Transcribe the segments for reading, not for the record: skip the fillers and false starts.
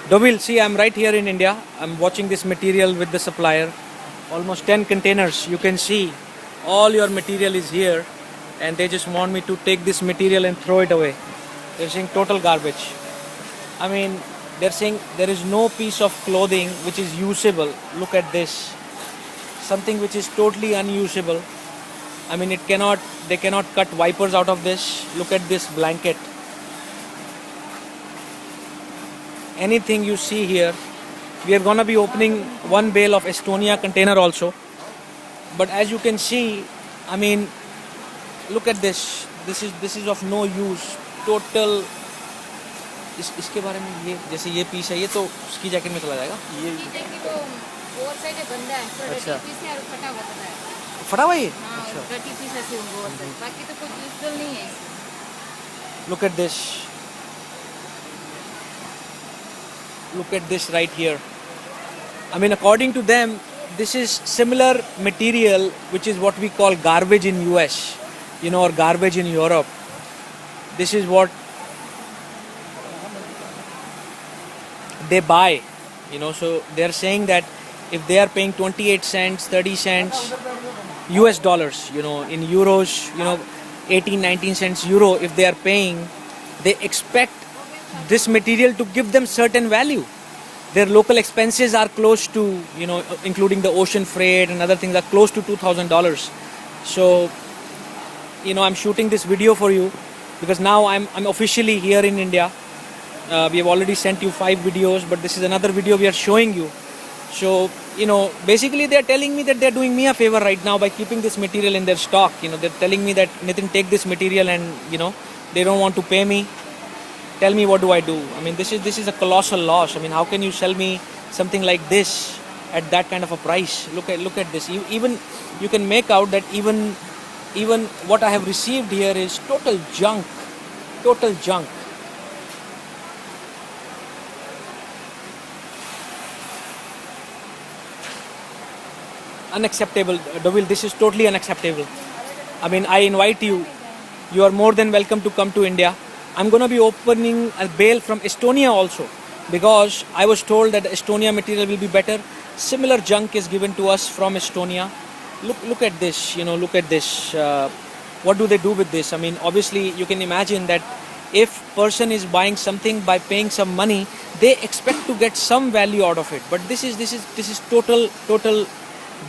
Dovil, see, I'm right here in India. I'm watching this material with the supplier. Almost 10 containers. You can see all your material is here, and they just want me to take this material and throw it away. They're saying total garbage. I mean, they're saying there is no piece of clothing which is usable. Look at this. Something which is totally unusable. I mean, they cannot cut wipers out of this. Look at this blanket. Anything you see here, we are gonna be opening one bale of Estonia container also. But as you can see, I mean, look at this. This is of no use. Total. इसके बारे में ये जैसे ये piece है ये तो उसकी जैकेट में चला जाएगा ये अच्छा फटा हुआ ये look at this right here. I mean, according to them, this is similar material which is what we call garbage in US, or garbage in Europe. This is what they buy, so they're saying that if they are paying 28 cents, 30 cents US dollars, in euros, 18, 19 cents euro, if they are paying, they expect this material to give them certain value. Their local expenses are close to, including the ocean freight and other things, are close to $2,000. So, I'm shooting this video for you because now I'm officially here in India. We have already sent you 5 videos, but this is another video we are showing you. So, basically they are telling me that they are doing me a favor right now by keeping this material in their stock. They're telling me that Nitin, take this material and, they don't want to pay me. Tell me what do I do? I mean, this is a colossal loss. I mean, how can you sell me something like this at that kind of a price? Look at this. Even you can make out that even what I have received here is total junk. Total junk. Unacceptable, Dovil. This is totally unacceptable. I mean, I invite you. You are more than welcome to come to India. I'm going to be opening a bale from Estonia also because I was told that the Estonia material will be better. Similar junk is given to us from Estonia. Look at this. Look at this. What do they do with this? I mean, obviously, you can imagine that if person is buying something by paying some money, they expect to get some value out of it. But this is total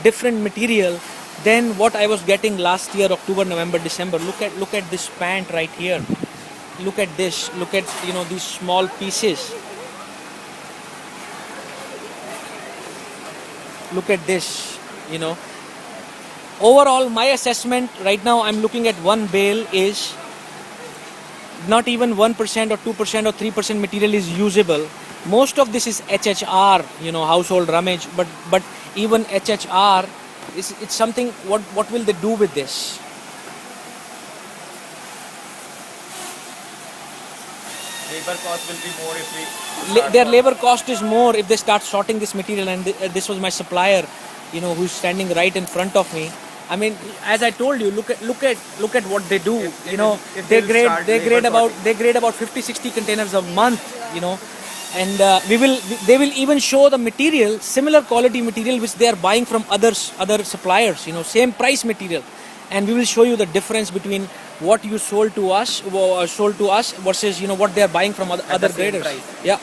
different material than what I was getting last year, October, November, December. Look at this pant right here. Look at this. Look at these small pieces. Look at this. Overall, my assessment right now, I'm looking at one bale is not even 1% or 2% or 3% material is usable. Most of this is HHR, household rummage, but even HHR, it's something, what will they do with this? Labor cost will be more if we... Their labor cost is more if they start sorting this material, and this was my supplier, who's standing right in front of me. I mean, as I told you, look at what they do. They grade about 50-60 containers a month, and they will even show the material, similar quality material which they are buying from other suppliers, same price material, and we will show you the difference between what you sold to us versus what they are buying from other graders. Price. Yeah.